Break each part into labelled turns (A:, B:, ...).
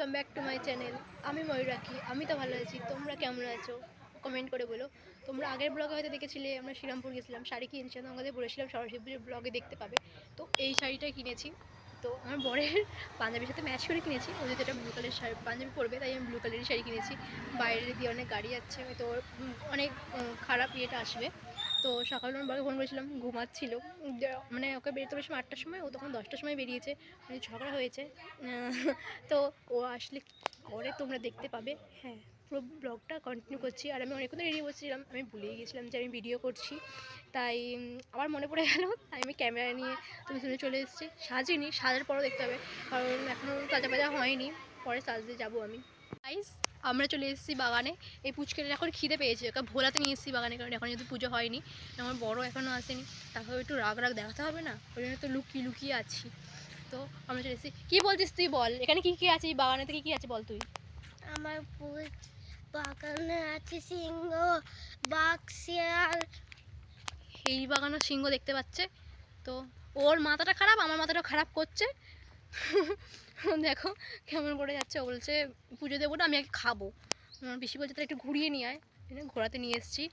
A: Welcome back to my channel. আমি ময়ূরাক্ষী। আমি তো ভালো আছি, তোমরা কেমন আছো কমেন্ট করে বলো। তোমরা আগের ব্লগে হয়তো দেখেছিলে আমরা শ্রীরামপুর গেছিলাম, শাড়ি কিনেছিলাম, তোমাদের বলেছিলাম সরস্বতী পুজোর ব্লগে দেখতে পাবে। তো এই শাড়িটাই কিনেছি। তো আমার বরের পাঞ্জাবির সাথে ম্যাচ করে কিনেছি, ও যেহেতু এটা ব্লু কালারের শাড়ি পাঞ্জাবি পরবে, তাই আমি ব্লু কালারের শাড়ি কিনেছি। বাইরে দিয়ে অনেক গাড়ি যাচ্ছে, হয়তো অনেক খারাপ ইয়েটা আসবে। তো সকালে আমার বরকে ফোন করেছিলাম, ঘুমাচ্ছিল। মানে ওকে বেরোতে বলেছিলাম 8টার সময়, ও তখন 10টার সময় বেরিয়েছে, মানে ঝগড়া হয়েছে। তো ও আসলে কী করে তোমরা দেখতে পাবে। হ্যাঁ, পুরো ব্লগটা কন্টিনিউ করছি। আর আমি অনেকক্ষণ রেডি বসছিলাম, আমি ভুলেই গেছিলাম যে আমি ভিডিও করছি, তাই আবার মনে পড়ে গেল, তাই আমি ক্যামেরা নিয়ে তুমি শুনে চলে এসেছি। সাজিনি, সাজার পরও দেখতে হবে, কারণ এখনও তাজা বাজা হয়নি, পরে সাজতে যাবো আমি। গাইস, আমরা চলে এসেছি বাগানে। এই পুচকের এখন খিদে পেয়েছে, ওকে ভোলাতে নিয়ে এসেছি বাগানে, কারণ এখন যেহেতু পুজো হয়নি, আমার বড় এখনও আসেনি, তারপরে একটু রাগ রাগ দেখাতে হবে না, ওই জন্য তো লুকিয়ে লুকিয়ে আছি। তো আমরা চলে এসেছি। কী বলছিস তুই বল, এখানে কী কী আছে, এই বাগানেতে কী কী আছে বল তুই।
B: আমার বাগানে আছে সিংহ, বাঘ, শিয়াল।
A: এই বাগানে সিংহ দেখতে পাচ্ছে। তো ওর মাথাটা খারাপ, আমার মাথাটা খারাপ করছে। দেখো কেমন করে যাচ্ছে। ও বলছে পুজো দেবো না, আমি আগে খাবো। আমার বেশি বলছে তাহলে একটু ঘুরিয়ে নিয়ে আয়, ঘোরাতে নিয়ে এসেছি।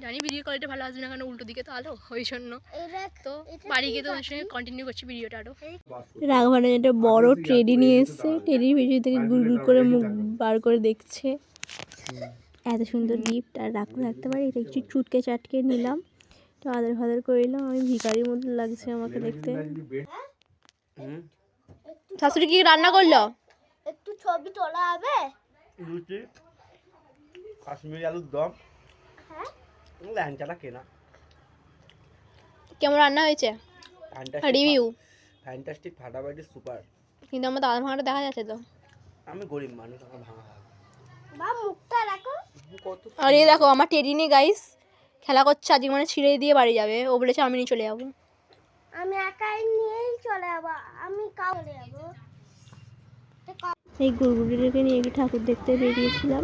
A: জানি ভিডিও কোয়ালিটি ভালো আসবে না, কারণ উল্টো দিকে তো আলো, ওই জন্য। তো বাড়ি গিয়ে তোমাদের সঙ্গে কন্টিনিউ করছি ভিডিওটা আরও।
C: রাঘবান একটা বড় টেডি নিয়ে এসছে, টেডির ভিডিও থেকে গুড় গুড় করে মুখ বার করে দেখছে। এত সুন্দর গিফট আর রাখতে পারি, এটা একটু চুটকে চাটকে নিলাম, তো আদর ফাদর করে নিলাম। আমি ভিখারির মতো লাগছে আমাকে দেখতে।
A: শাশুড়ি কি রান্না করলো?
B: একটু ছবি তোলা হবে।
D: লুচি, কাশ্মীরি আলুর দম,
B: হ্যাঁ,
D: ল্যাংচাটা কেনা।
A: কেমন রান্না হয়েছে রিভিউ?
D: ফ্যান্টাস্টিক, ফাটাফাটি, সুপার।
A: কিন্তু আমার দাদা ভাঙাটা দেখা যাচ্ছে তো।
D: আমি গরিব মানুষ, আমার ভাঙা
B: বা মুখটা রাখো।
D: কত।
A: আর এই দেখো আমার টেডি নিয়ে গাইস খেলা করছে, আজকে মানে ছিঁড়ে দিয়ে বাড়ি যাবে। ও বলেছে আমি নিয়ে চলে যাবো।
B: আমি একাই নিয়েই চলে যাবো, আমি কাউ চলে যাবো।
C: এই গুড়গুড়িটাকে নিয়ে একটু ঠাকুর দেখতে বেরিয়েছিলাম,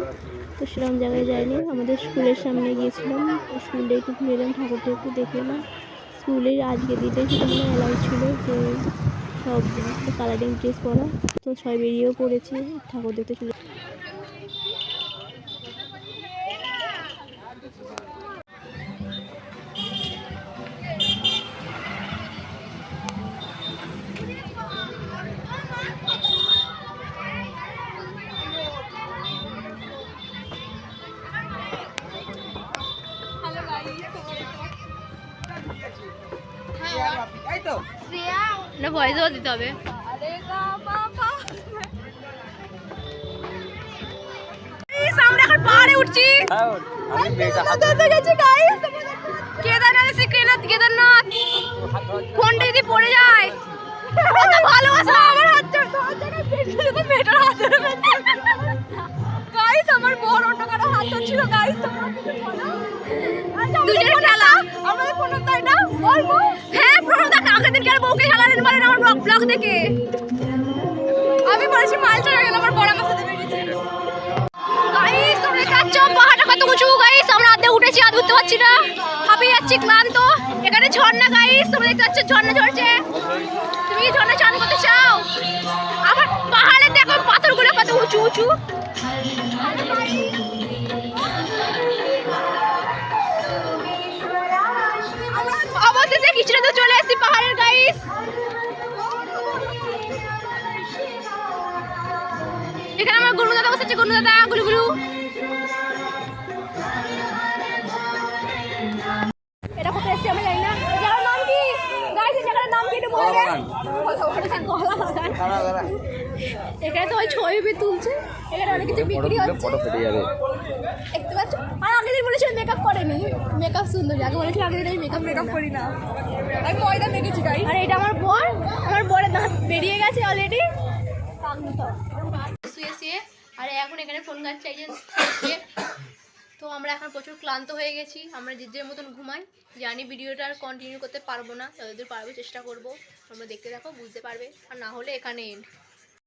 C: তো সেরকম জায়গায় যাইনি। আমাদের স্কুলের সামনে গিয়েছিলাম, স্কুলটা একটু ঘুরে এলাম, ঠাকুরটা একটু দেখে এলাম। স্কুলের আজকে দিনটা সেটা মানে অ্যালাউ ছিল যে সব কালারিং ড্রেস পরা, তো সবাই বেরিয়েও পড়েছি, ঠাকুর দেখতে চলে।
A: না ভয়েস ওভার দিতে হবে। আমরা এখন পাহাড়ে উঠছি। কেদারনাথ ফোনটা যদি পড়ে যায়, ভালোবাসা আমার হাত গাইস, আমার বড় অন্য কারো হাত ছিল গাইস। দুজনের খেলা আমাদের প্রণব তাই না বলবো। হ্যাঁ প্রণব দা আগের দিন কার বউকে খেলালেন বলেন আমার ব্লগ দেখে। আমি বলেছি মাইল চলে গেল, আমার বড় আমার সাথে বেরিয়েছে। গাইস তোমরা দেখছো পাহাড়টা কত উঁচু গাইস, আমরা আদে উঠেছি, আর উঠতে পারছি না, হাঁপিয়ে যাচ্ছি, ক্লান্ত। এখানে ঝর্ণা গাইস, তোমরা দেখতে পাচ্ছ ঝর্ণা ঝরছে। তুমি কি ঝর্ণা চান করতে চাও? আবার পাহাড়ে দেখো পাথরগুলো কত উঁচু উঁচু। অবশেষে কিছুটা তো চলে এসেছি পাহাড়ের গাইস। এখানে আমার গুরু দাদা বসেছে, গুরু দাদা গুলু গুলু। এটা কোথায় এসেছি আমি জানি না, জায়গার নাম কি গাইস? এই জায়গার নাম কি একটু বলে দেন। এখানে সবাই ছবি তুলছে, এখানে অনেক কিছু বিক্রি হচ্ছে দেখতে পাচ্ছ। আর আগের দিন বলেছিল মেকআপ করেনি, মেকআপ সুন্দর। আগে বলেছিল আগের দিন আমি মেকআপ করি না, আমি ময়দা মেখেছি গাইস। আর এটা আমার বর, আমার বরের দাঁত বেরিয়ে গেছে অলরেডি। শুয়ে শুয়ে আর এখন এখানে ফোন ঘাটছে একজন। তো আমরা এখন প্রচুর ক্লান্ত হয়ে গেছি, আমরা যে যার মতন ঘুমাই। জানি ভিডিওটা আর কন্টিনিউ করতে পারবো না, যতদূর পারবো চেষ্টা করবো। তোমরা দেখতে থাকো, বুঝতে পারবে, আর না হলে এখানে এন্ড।